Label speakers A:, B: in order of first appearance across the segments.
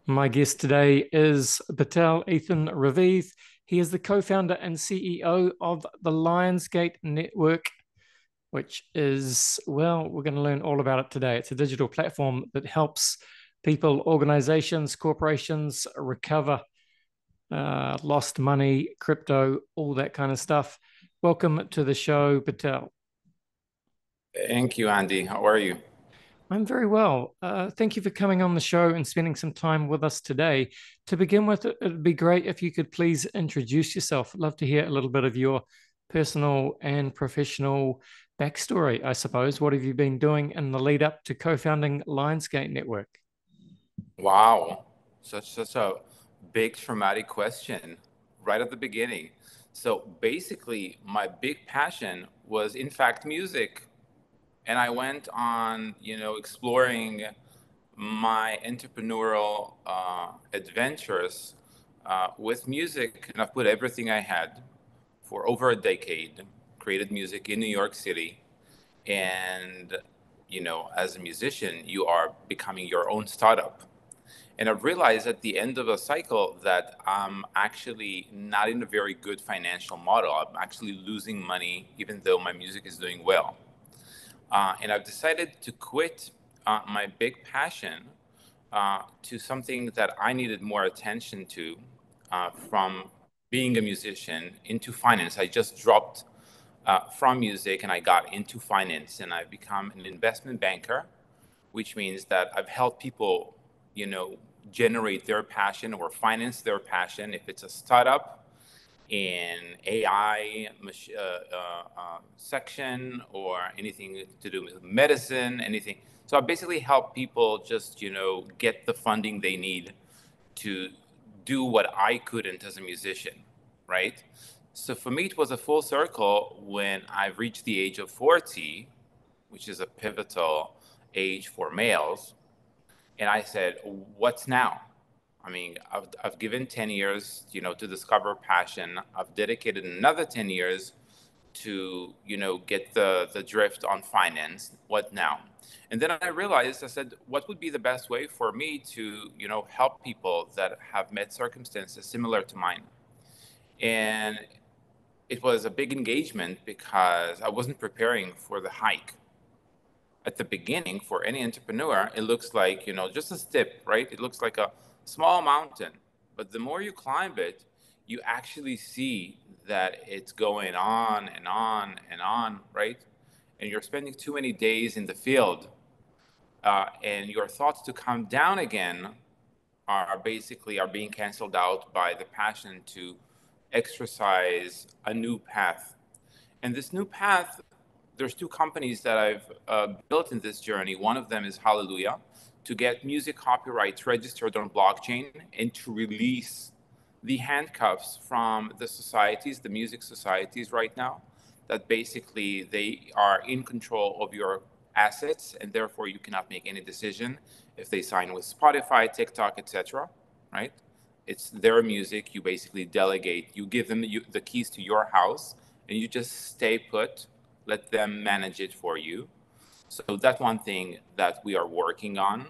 A: My guest today is Bezalel Eithan Raviv. He is the co-founder and CEO of the Lionsgate Network, which is, well, we're going to learn all about it today. It's a digital platform that helps people, organizations, corporations recover lost money, crypto, all that kind of stuff. Welcome to the show, Bezalel.
B: Thank you, Andy. How are you?
A: I'm very well. Thank you for coming on the show and spending some time with us today. To begin with, it'd be great if you could please introduce yourself. I'd love to hear a little bit of your personal and professional backstory, I suppose. What have you been doing in the lead up to co-founding Lionsgate Network?
B: Wow, such a big traumatic question right at the beginning. So basically, my big passion was in fact music, and I went on, exploring my entrepreneurial adventures with music, and I've put everything I had for over a decade, created music in New York City, and as a musician, you are becoming your own startup. And I've realized at the end of a cycle that I'm actually not in a very good financial model. I'm actually losing money, even though my music is doing well. And I've decided to quit my big passion to something that I needed more attention to from being a musician into finance. I just dropped from music and I got into finance, and I've become an investment banker, which means that I've helped people, generate their passion or finance their passion. If it's a startup in AI section or anything to do with medicine, anything. So I basically help people just, get the funding they need to do what I couldn't as a musician, right? So for me, it was a full circle when I've reached the age of 40, which is a pivotal age for males. And I said, what's now? I mean, I've given 10 years, to discover passion. I've dedicated another 10 years to, get the drift on finance. What now? And then I realized, I said, what would be the best way for me to, help people that have met circumstances similar to mine? And it was a big engagement because I wasn't preparing for the hike. At the beginning, for any entrepreneur, it looks like, just a step, right? It looks like a small mountain. But the more you climb it, you actually see that it's going on and on and on, right? And you're spending too many days in the field, and your thoughts to come down again are being canceled out by the passion to exercise a new path. And this new path, there's two companies that I've built in this journey. One of them is Hallelujah, to get music copyrights registered on blockchain and to release the handcuffs from the societies, the music societies right now, that basically they are in control of your assets, and therefore you cannot make any decision if they sign with Spotify, TikTok, etc. Right? It's their music. You basically delegate. You give them the keys to your house, and you just stay put. Let them manage it for you. So that's one thing that we are working on.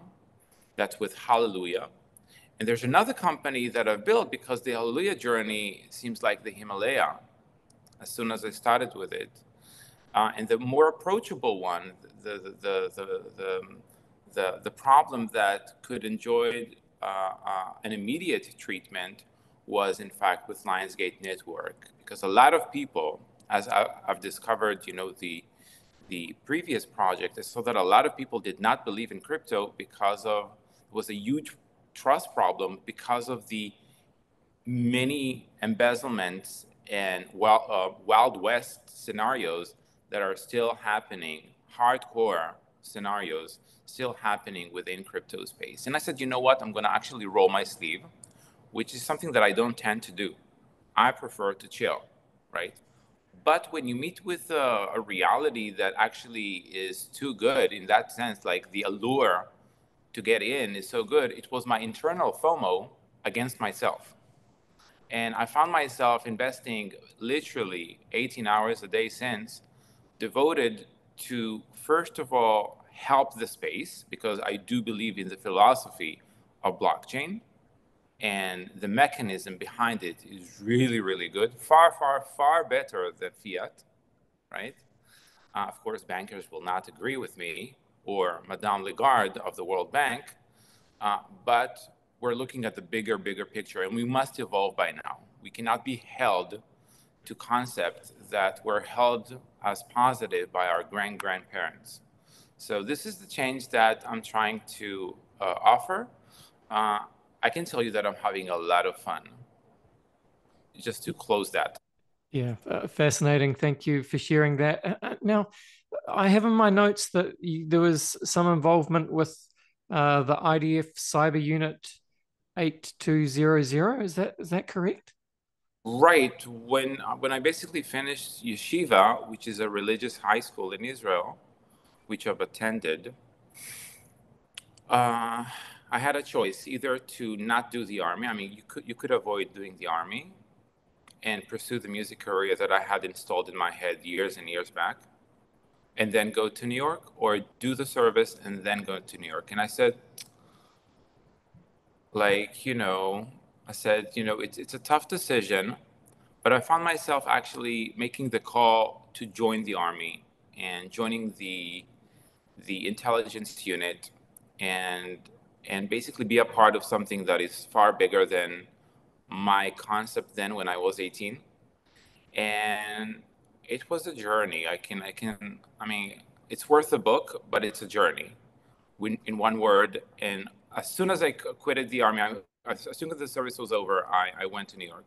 B: That's with Hallelujah. And there's another company that I've built because the Hallelujah journey seems like the Himalaya as soon as I started with it. And the more approachable one, the problem that could enjoy an immediate treatment was in fact with Lionsgate Network, because a lot of people, as I've discovered, the previous project, I saw that a lot of people did not believe in crypto because of it was a huge trust problem because of the many embezzlements and Wild West scenarios that are still happening, hardcore scenarios still happening within crypto space. And I said, you know what? I'm going to actually roll my sleeve, which is something that I don't tend to do. I prefer to chill, right? But when you meet with a reality that actually is too good in that sense, like the allure to get in is so good, it was my internal FOMO against myself. And I found myself investing literally 18 hours a day since, devoted to, first of all, help the space, because I do believe in the philosophy of blockchain. and the mechanism behind it is really, really good. Far, far, far better than fiat, right? Of course, bankers will not agree with me or Madame Lagarde of the World Bank, but we're looking at the bigger, bigger picture, and we must evolve by now. We cannot be held to concepts that were held as positive by our grandparents. So this is the change that I'm trying to offer. I can tell you that I'm having a lot of fun. Just to close that.
A: Yeah, fascinating. Thank you for sharing that. Now, I have in my notes that there was some involvement with the IDF Cyber Unit 8200. Is that correct?
B: Right. When I basically finished yeshiva, which is a religious high school in Israel, which I've attended, I had a choice either to not do the army. I mean, you could avoid doing the army and pursue the music career that I had installed in my head years and years back, and then go to New York, or do the service and then go to New York. And I said, it's a tough decision, but I found myself actually making the call to join the army and joining the intelligence unit, and basically be a part of something that is far bigger than my concept then when I was 18. And it was a journey. I mean, it's worth a book, but it's a journey in one word. And as soon as I quitted the army, as soon as the service was over, I went to New York.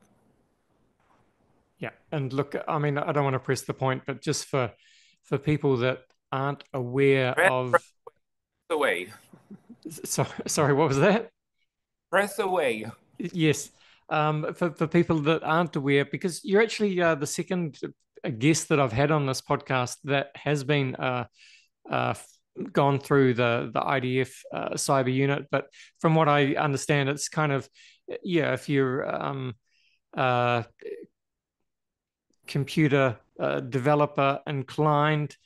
A: Yeah, and look, I mean, I don't want to press the point, but just for people that aren't aware
B: Press
A: of,
B: away.
A: sorry, what was that?
B: Press away.
A: Yes, for people that aren't aware, because you're actually the second guest that I've had on this podcast that has been uh, gone through the IDF cyber unit. But from what I understand, it's kind of, yeah, if you're uh, computer developer inclined,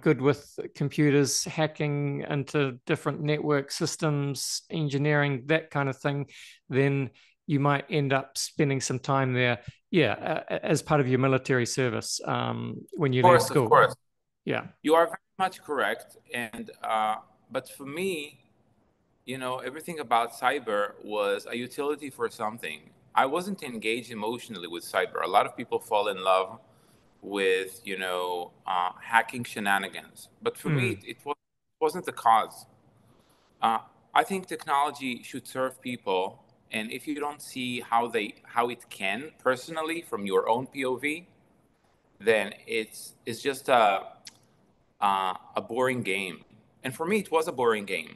A: good with computers, hacking into different network systems, engineering, that kind of thing, then you might end up spending some time there, yeah, as part of your military service when you leave
B: Of
A: school.
B: course.
A: Yeah.
B: You are very much correct. And but for me, everything about cyber was a utility for something. I wasn't engaged emotionally with cyber. A lot of people fall in love with, hacking shenanigans. But for me, it wasn't the cause. Uh, I think technology should serve people, and if you don't see how it can personally from your own POV, then it's just a boring game. And for me, it was a boring game.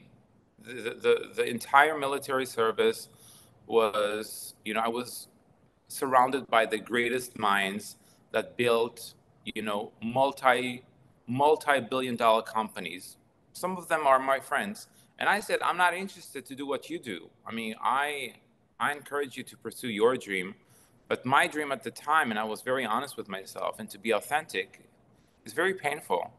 B: The entire military service was, I was surrounded by the greatest minds that built, multi-billion dollar companies. Some of them are my friends. And I said, I'm not interested to do what you do. I mean, I encourage you to pursue your dream, but my dream at the time, and I was very honest with myself, and to be authentic, is very painful,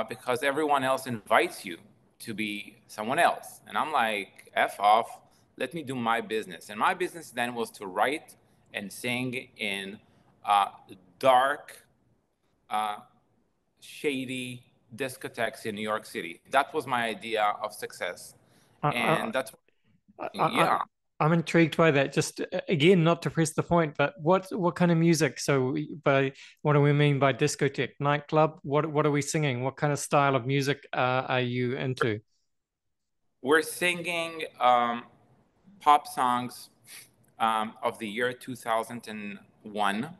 B: because everyone else invites you to be someone else. And I'm like, F off, let me do my business. And my business then was to write and sing in dark, uh, shady discotheques in New York City. That was my idea of success.
A: I,
B: And that's,
A: I,
B: yeah.
A: I'm intrigued by that. Just again, not to press the point, but what kind of music? So, by what do we mean by discotheque, nightclub? What are we singing? What kind of style of music are you into?
B: We're singing pop songs of the year 2001,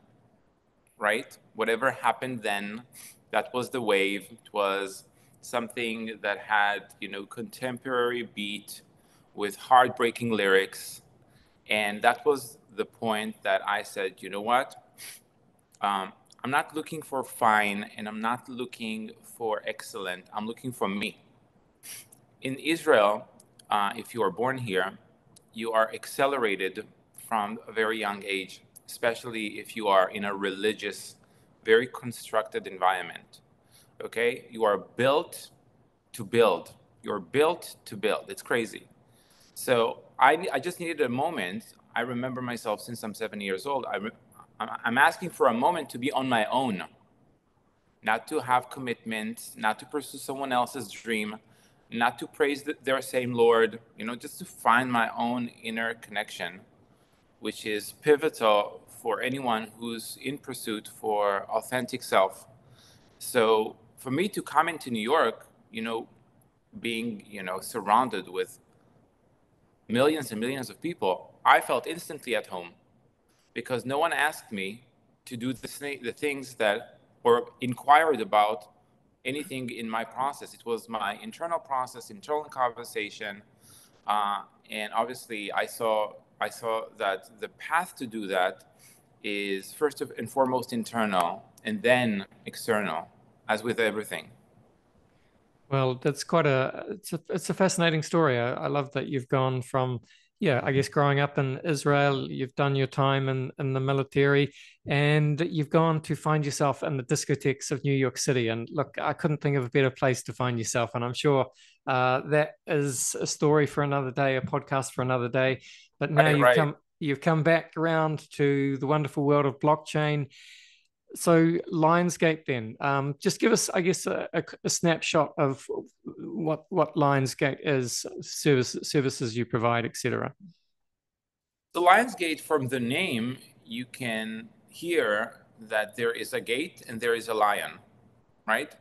B: right? Whatever happened then, that was the wave. It was something that had, contemporary beat with heartbreaking lyrics. And that was the point that I said, you know what? I'm not looking for fine, and I'm not looking for excellent. I'm looking for me. In Israel, if you are born here, you are accelerated from a very young age, especially if you are in a religious, very constructed environment. Okay? You are built to build. You're built to build. It's crazy. So I just needed a moment. I remember myself since I'm 7 years old. I'm asking for a moment to be on my own, not to have commitment, not to pursue someone else's dream, not to praise their same Lord, just to find my own inner connection, which is pivotal for anyone who's in pursuit for authentic self. So for me to come into New York, being, surrounded with millions and millions of people, I felt instantly at home because no one asked me to do the things that, or inquired about anything in my process. It was my internal process, internal conversation. And obviously I saw that the path to do that is first and foremost internal and then external, as with everything.
A: Well, that's it's a fascinating story. I love that you've gone from, yeah, I guess growing up in Israel, you've done your time in the military, and you've gone to find yourself in the discotheques of New York City. And look, I couldn't think of a better place to find yourself. And I'm sure that is a story for another day, a podcast for another day. But now
B: Right.
A: you've come back around to the wonderful world of blockchain. So Lionsgate then, just give us, I guess, a snapshot of what Lionsgate is, services you provide, etc.
B: The Lionsgate, from the name, you can hear that there is a gate and there is a lion, right?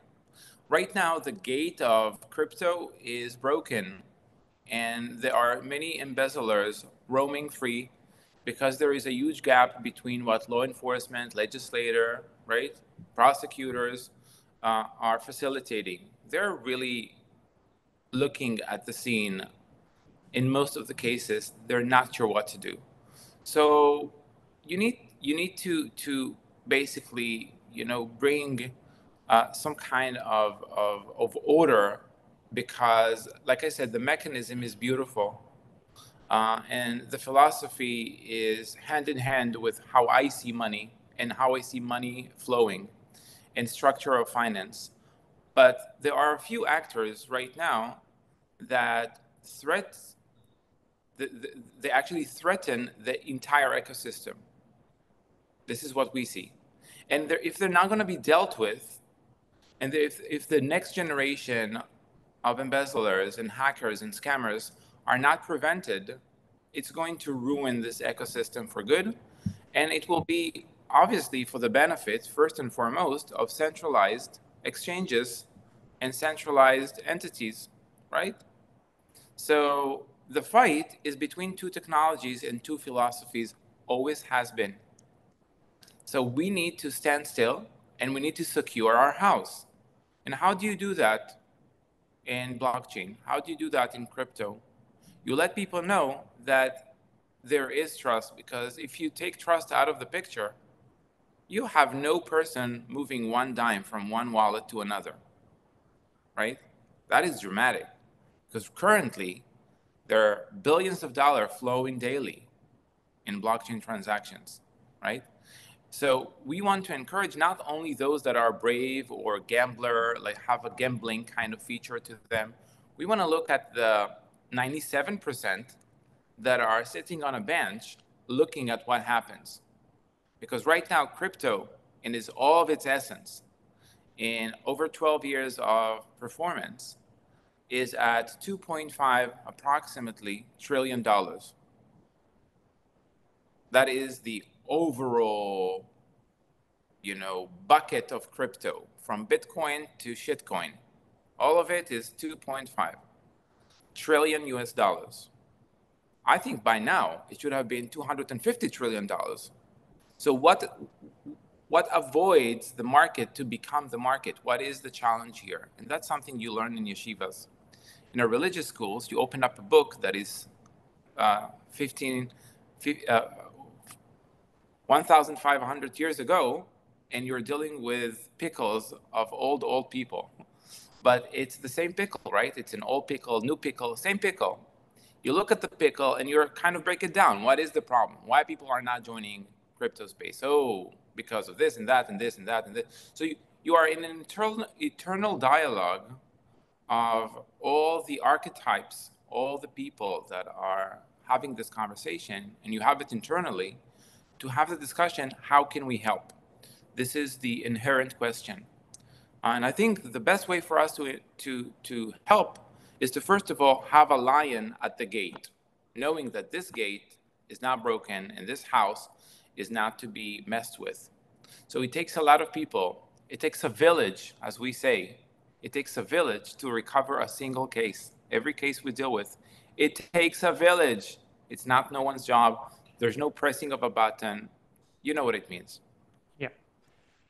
B: Right now, the gate of crypto is broken, and there are many embezzlers roaming free because there is a huge gap between what law enforcement, legislator, right, prosecutors are facilitating. They're really looking at the scene. In most of the cases, they're not sure what to do. So you need to basically bring some kind of order, because like I said, the mechanism is beautiful, and the philosophy is hand in hand with how I see money and how I see money flowing and structure of finance. But there are a few actors right now that threat they actually threaten the entire ecosystem. This is what we see. And if they're not going to be dealt with, and if the next generation of embezzlers and hackers and scammers are not prevented, it's going to ruin this ecosystem for good. And it will be obviously for the benefit, first and foremost, of centralized exchanges and centralized entities, right? So the fight is between two technologies and two philosophies, always has been. So we need to stand still and we need to secure our house. And how do you do that in blockchain? How do you do that in crypto? You let people know that there is trust, because if you take trust out of the picture, you have no person moving one dime from one wallet to another, right? That is dramatic, because currently there are billions of dollars flowing daily in blockchain transactions, right? So we want to encourage not only those that are brave or gambler, like have a gambling kind of feature to them. We want to look at the 97% that are sitting on a bench looking at what happens. Because right now, crypto, in all of its essence, in over 12 years of performance, is at 2.5 approximately trillion dollars. That is the overall, bucket of crypto, from Bitcoin to shitcoin. All of it is 2.5 trillion US dollars. I think by now it should have been 250 trillion dollars. So what avoids the market to become the market? What is the challenge here? And that's something you learn in yeshivas. In our religious schools, you open up a book that is 1,500 years ago, and you're dealing with pickles of old people. But it's the same pickle, right? It's an old pickle, new pickle, same pickle. You look at the pickle and you're kind of break it down. What is the problem? Why people are not joining crypto space? Oh, because of this and that and this and that and this. So you are in an eternal dialogue of all the archetypes all the people that are having this conversation, and you have it internally, to have the discussion, how can we help? This is the inherent question. And I think the best way for us to help is to, first of all, have a lion at the gate, knowing that this gate is not broken and this house is not to be messed with. So it takes a lot of people. It takes a village, as we say. It takes a village to recover a single case. Every case we deal with, it takes a village. It's not no one's job. There's no pressing of a button. You know what it means.
A: Yeah.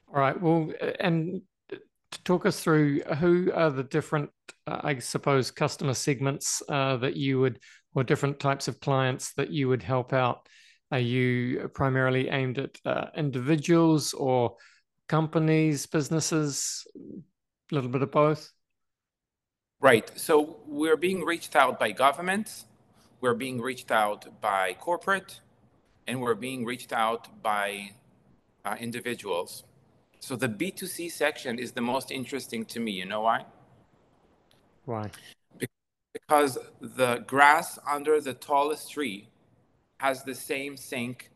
A: All right. Well, and to talk us through who are the different, I suppose, customer segments that you would, or different types of clients that you would help out. Are you primarily aimed at individuals or companies, businesses, a little bit of both?
B: Right. So we're being reached out by governments, we're being reached out by corporate, and we're being reached out by individuals. So the B2C section is the most interesting to me. You know why?
A: Why?
B: Because the grass under the tallest tree has the same sink,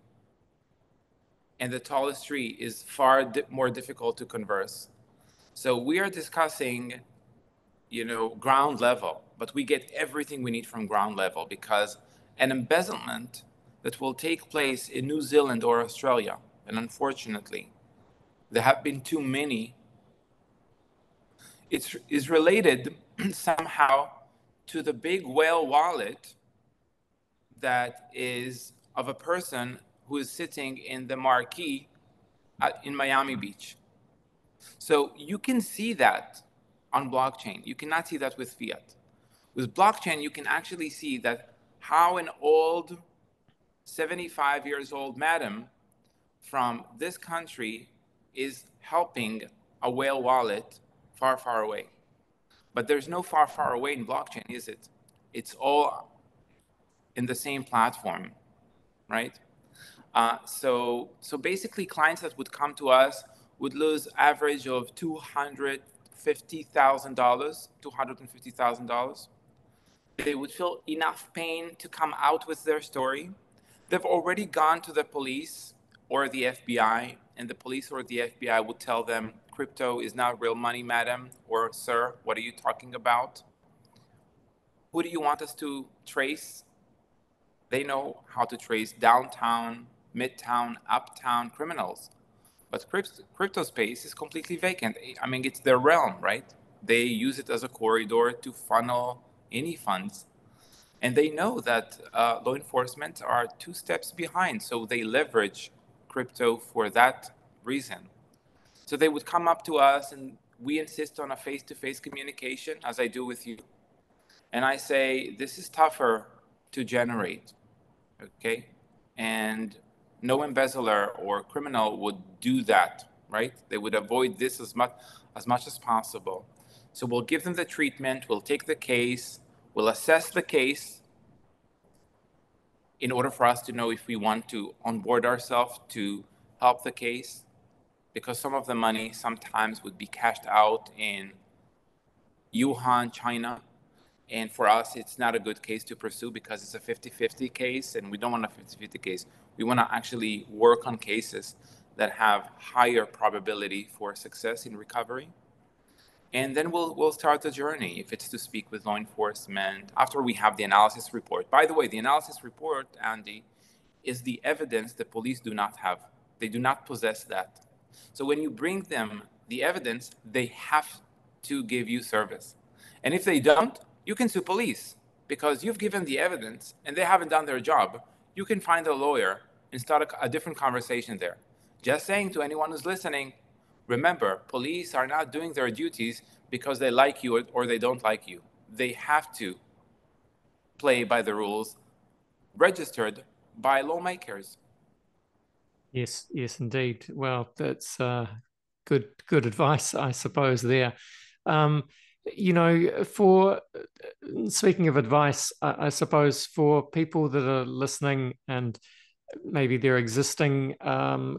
B: and the tallest tree is far more difficult to converse. So we are discussing, ground level, but we get everything we need from ground level, because an embezzlement that will take place in New Zealand or Australia, and unfortunately, there have been too many, is related somehow to the big whale wallet that is of a person who is sitting in the marquee in Miami Beach. So you can see that on blockchain. You cannot see that with fiat. With blockchain, you can actually see that how an old 75 years old madam from this country is helping a whale wallet far, far away. But there's no far, far away in blockchain, is it? It's all in the same platform, right? So basically, clients that would come to us would lose average of $250,000. They would feel enough pain to come out with their story. They've already gone to the police or the FBI, and the police or the FBI would tell them, crypto is not real money, madam, or sir, what are you talking about? Who do you want us to trace? They know how to trace downtown, midtown, uptown criminals. But crypto space is completely vacant. I mean, it's their realm, right? They use it as a corridor to funnel any funds. And they know that law enforcement are 2 steps behind. So they leverage crypto for that reason. So they would come up to us, and we insist on a face-to-face communication, as I do with you. And I say, this is tougher to generate, okay? And no embezzler or criminal would do that, right? They would avoid this as much as possible. So we'll give them the treatment, we'll take the case, we'll assess the case in order for us to know if we want to onboard ourselves to help the case, because some of the money sometimes would be cashed out in Wuhan, China. And for us, it's not a good case to pursue because it's a 50-50 case, and we don't want a 50-50 case. We want to actually work on cases that have higher probability for success in recovery. And then we'll start the journey, if it's to speak with law enforcement, after we have the analysis report. By the way, the analysis report, Andy, is the evidence the police do not have. They do not possess that. So when you bring them the evidence, they have to give you service. And if they don't, you can sue police, because you've given the evidence and they haven't done their job. You can find a lawyer and start a different conversation there. Just saying to anyone who's listening, remember, police are not doing their duties because they like you or they don't like you. They have to play by the rules registered by lawmakers.
A: Yes, yes, indeed. Well, that's good advice, I suppose, there. Um, for speaking of advice, I suppose for people that are listening and maybe they're existing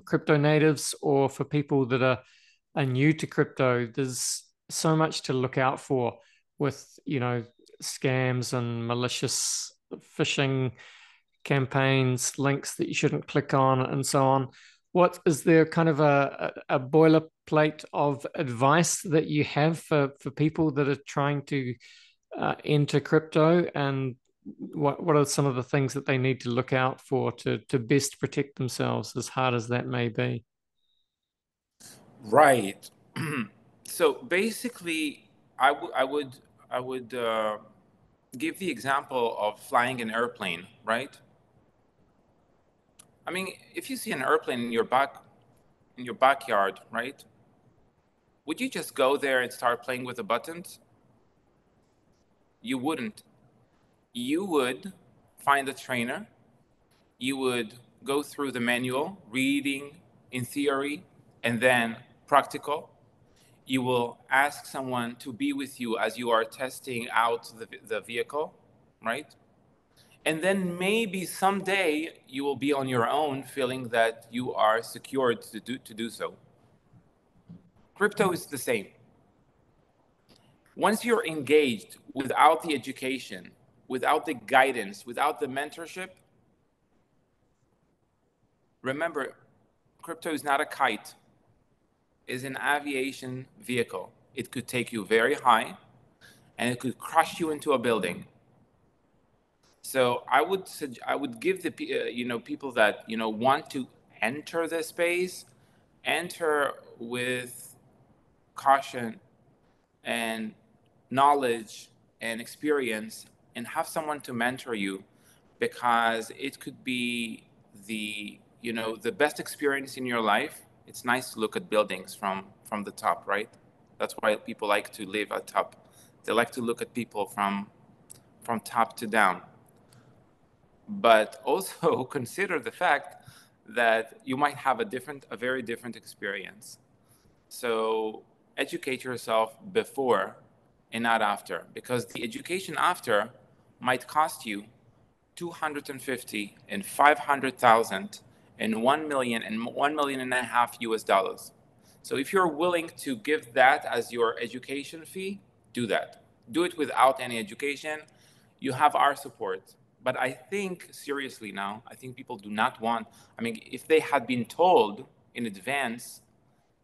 A: crypto natives, or for people that are new to crypto, there's so much to look out for with, scams and malicious phishing campaigns, links that you shouldn't click on, and so on. What is there kind of a boilerplate of advice that you have for people that are trying to enter crypto, and what are some of the things that they need to look out for to best protect themselves, as hard as that may be?
B: Right. So basically, I would give the example of flying an airplane, right? I mean, if you see an airplane in your backyard, right? Would you just go there and start playing with the buttons? You wouldn't. You would find a trainer. You would go through the manual, reading in theory, and then practical. You will ask someone to be with you as you are testing out the vehicle, right? And then maybe someday you will be on your own, feeling that you are secured to do so. Crypto is the same. Once you're engaged without the education, without the guidance, without the mentorship, remember, crypto is not a kite, it's an aviation vehicle. It could take you very high and it could crush you into a building. So I would give the people that want to enter the space, enter with caution and knowledge and experience, and have someone to mentor you, because it could be the best experience in your life. It's nice to look at buildings from the top, right? That's why people like to live at top. They like to look at people from top to down. But also consider the fact that you might have a very different experience. So educate yourself before and not after, because the education after might cost you 250 and 500,000 and 1 million and 1.5 million US dollars. So if you're willing to give that as your education fee, do that. Do it without any education. You have our support. But I think seriously now, I think people do not want, I mean, if they had been told in advance,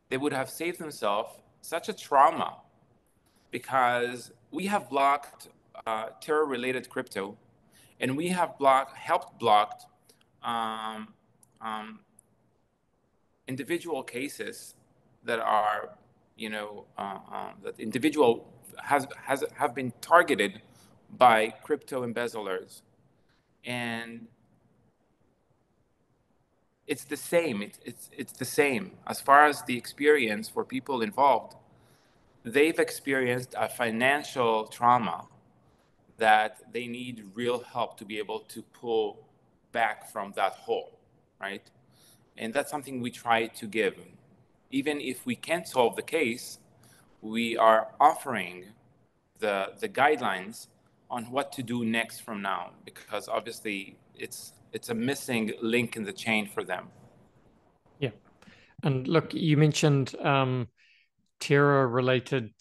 B: they would have saved themselves such a trauma, because we have blocked terror-related crypto, and we have helped block um, um, individual cases that are, that individual have been targeted by crypto embezzlers, and it's the same. It's the same as far as the experience for people involved. They've experienced a financial trauma that they need real help to be able to pull back from that hole, right? And that's something we try to give. Even if we can't solve the case, we are offering the guidelines on what to do next from now, because obviously it's a missing link in the chain for them.
A: Yeah. And look, you mentioned terror-related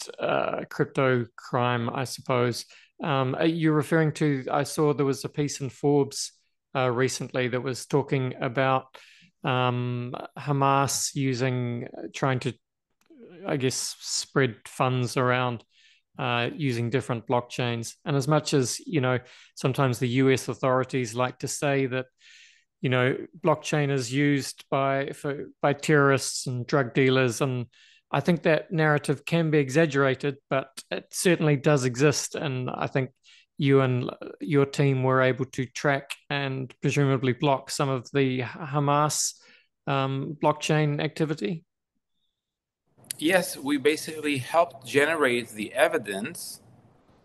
A: crypto crime, I suppose. Are you referring to? I saw there was a piece in Forbes recently that was talking about Hamas trying to, I guess, spread funds around using different blockchains. And as much as, sometimes the US authorities like to say that, blockchain is used by terrorists and drug dealers, and I think that narrative can be exaggerated, but it certainly does exist. And I think you and your team were able to track and presumably block some of the Hamas blockchain activity.
B: Yes, we basically helped generate the evidence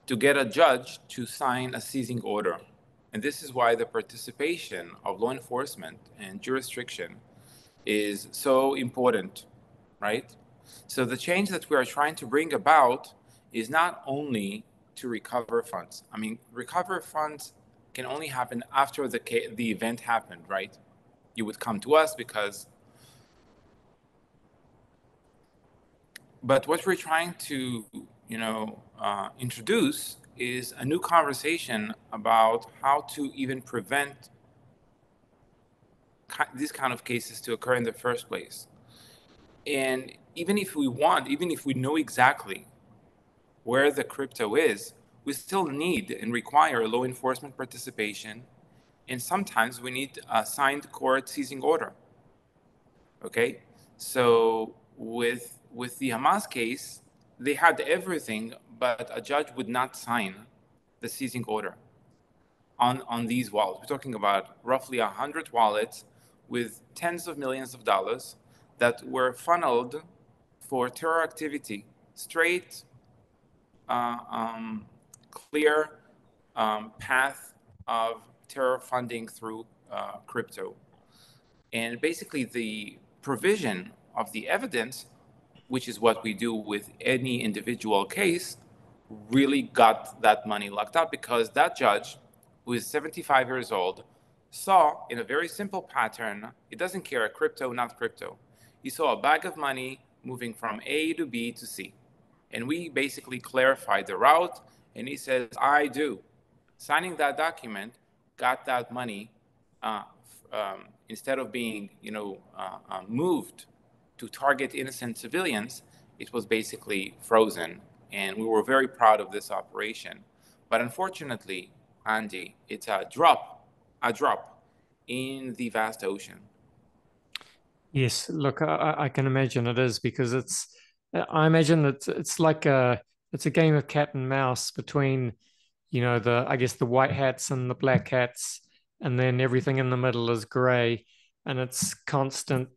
B: to get a judge to sign a seizing order. And this is why the participation of law enforcement and jurisdiction is so important, right? So the change that we are trying to bring about is not only to recover funds. I mean, recover funds can only happen after the event happened, right? You would come to us because, but what we're trying to, introduce is a new conversation about how to even prevent these kind of cases to occur in the first place. And even if we know exactly where the crypto is, we still need and require law enforcement participation. And sometimes we need a signed court seizing order. Okay? So with the Hamas case, they had everything, but a judge would not sign the seizing order on these wallets. We're talking about roughly 100 wallets with tens of millions of dollars that were funneled for terror activity, straight, clear path of terror funding through crypto. And basically the provision of the evidence, which is what we do with any individual case, really got that money locked up, because that judge, who is 75 years old, saw in a very simple pattern, it doesn't care, crypto, not crypto. He saw a bag of money moving from A to B to C. And we basically clarified the route, and he says, I do. Signing that document got that money, instead of being, moved to target innocent civilians, it was basically frozen. And we were very proud of this operation. But unfortunately, Andy, it's a drop in the vast ocean.
A: Yes, look, I can imagine it is, because I imagine it's like it's a game of cat and mouse between, I guess the white hats and the black hats, and then everything in the middle is gray, and it's constant.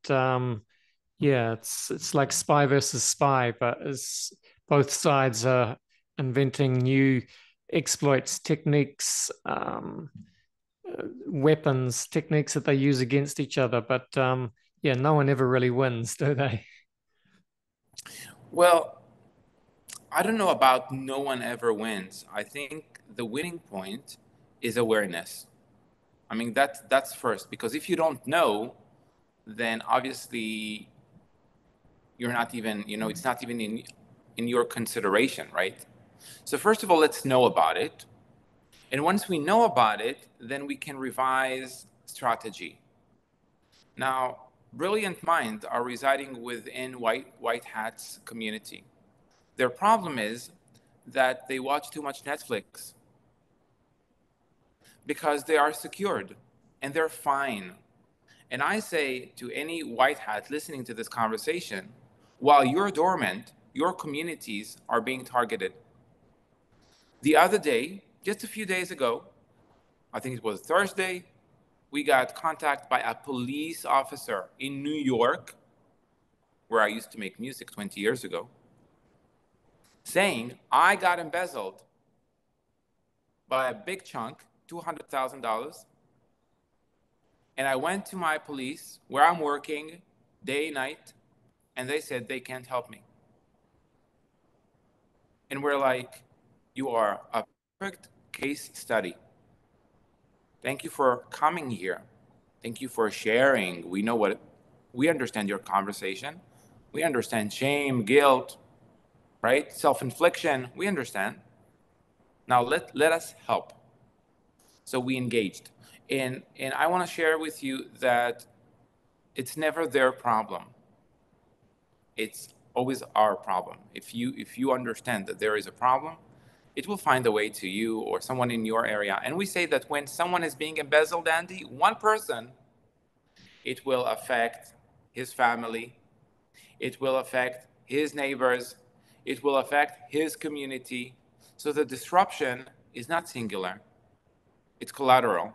A: Yeah, it's like spy versus spy, but as both sides are inventing new exploits, techniques, weapons, techniques that they use against each other. But yeah, no one ever really wins, do they?
B: Well, I don't know about no one ever wins. I think the winning point is awareness. I mean, that's first, because if you don't know, then obviously you're not even, it's not even in your consideration, right? So first of all, let's know about it. And once we know about it, then we can revise strategy. Now, brilliant minds are residing within white hats community. Their problem is that they watch too much Netflix because they are secured and they're fine. And I say to any white hat listening to this conversation, while you're dormant, your communities are being targeted. The other day, just a few days ago, I think it was Thursday, we got contacted by a police officer in New York, where I used to make music 20 years ago, saying I got embezzled by a big chunk, $200,000. And I went to my police where I'm working day, night, and they said they can't help me. And we're like, you are a perfect case study. Thank you for coming here. Thank you for sharing. We understand your conversation. We understand shame, guilt, right? Self-infliction. We understand. Now let us help. So we engaged. And I want to share with you that it's never their problem. It's always our problem. If you understand that there is a problem, it will find a way to you or someone in your area. And we say that when someone is being embezzled, Andy, one person, it will affect his family, it will affect his neighbors, it will affect his community. So the disruption is not singular, it's collateral.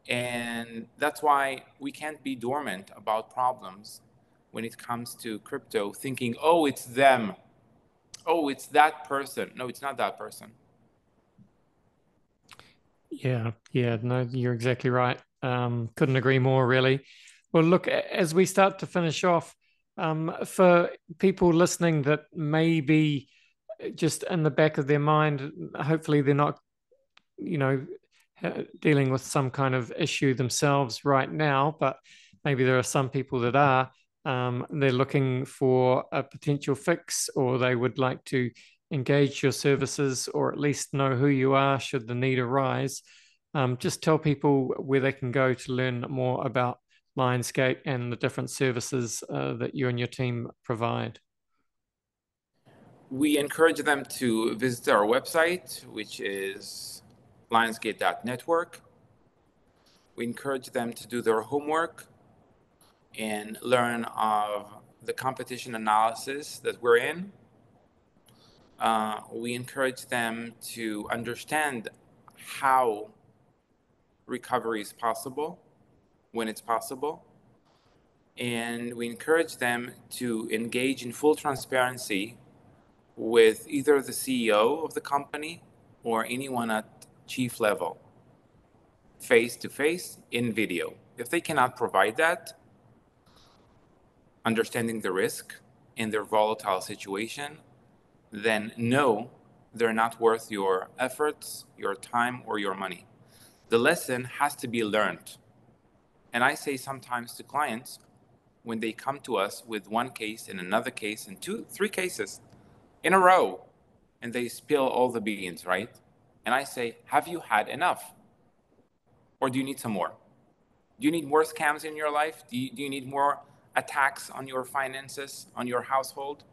B: And that's why we can't be dormant about problems when it comes to crypto, thinking, oh, it's them. Oh, it's that person. No, it's not that person.
A: Yeah, no, you're exactly right. Couldn't agree more, really. Well, look, as we start to finish off, for people listening that may be just in the back of their mind, hopefully they're not, you know, dealing with some kind of issue themselves right now, but maybe there are some people that are. They're looking for a potential fix, or they would like to engage your services, or at least know who you are should the need arise, just tell people where they can go to learn more about Lionsgate and the different services that you and your team provide.
B: We encourage them to visit our website, which is lionsgate.network. We encourage them to do their homework and learn of the competition analysis that we're in. We encourage them to understand how recovery is possible, when it's possible. And we encourage them to engage in full transparency with either the CEO of the company or anyone at chief level, face to face, in video. If they cannot provide that, understanding the risk in their volatile situation, then no, they're not worth your efforts, your time, or your money. The lesson has to be learned. And I say sometimes to clients, when they come to us with one case and another case and 2, 3 cases in a row, and they spill all the beans, right? And I say, have you had enough? Or do you need some more? Do you need more scams in your life? Do you need more attacks on your finances, on your household?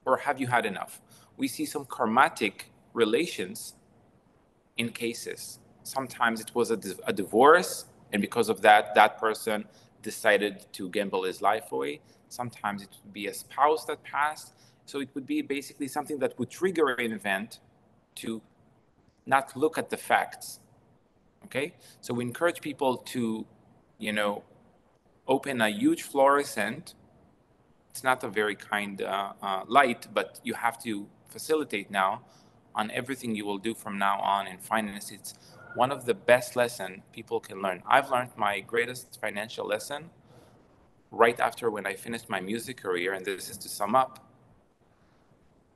B: Or have you had enough? We see some karmatic relations in cases. Sometimes it was a divorce, and because of that, that person decided to gamble his life away. Sometimes it would be a spouse that passed. So it would be basically something that would trigger an event to not look at the facts. Okay? So we encourage people to, open a huge fluorescent. It's not a very kind light, but you have to facilitate now on everything you will do from now on in finance. It's one of the best lessons people can learn. I've learned my greatest financial lesson right after when I finished my music career, and this is to sum up.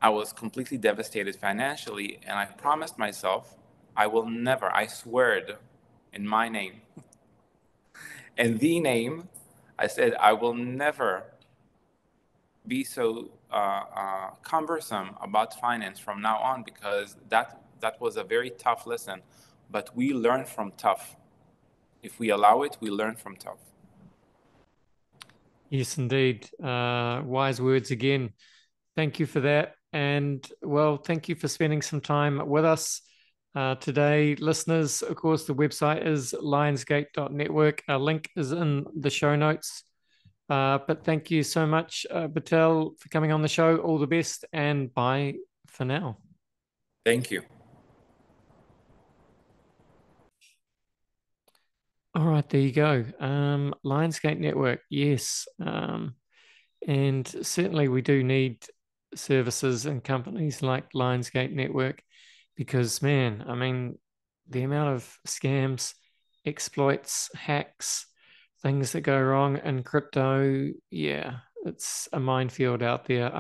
B: I was completely devastated financially, and I promised myself I will never, I swear in my name and the name, I said I will never be so cumbersome about finance from now on, because that was a very tough lesson. But we learn from tough. If we allow it, we learn from tough.
A: Yes, indeed. Wise words again. Thank you for that. And well, thank you for spending some time with us today, listeners. Of course, the website is lionsgate.network. Our link is in the show notes. But thank you so much, Batel, for coming on the show. All the best, and bye for now.
B: Thank you.
A: All right, there you go. Lionsgate Network, yes. And certainly we do need services and companies like Lionsgate Network because, man, I mean, the amount of scams, exploits, hacks, things that go wrong in crypto, yeah, it's a minefield out there.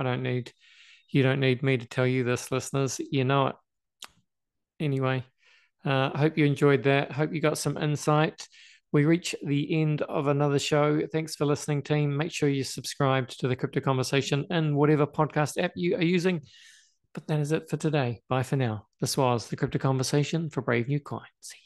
A: You don't need me to tell you this, listeners. You know it. Anyway, I hope you enjoyed that. Hope you got some insight. We reach the end of another show. Thanks for listening, team. Make sure you subscribed to the Crypto Conversation in whatever podcast app you are using. But that is it for today. Bye for now. This was the Crypto Conversation for Brave New Coin. See you.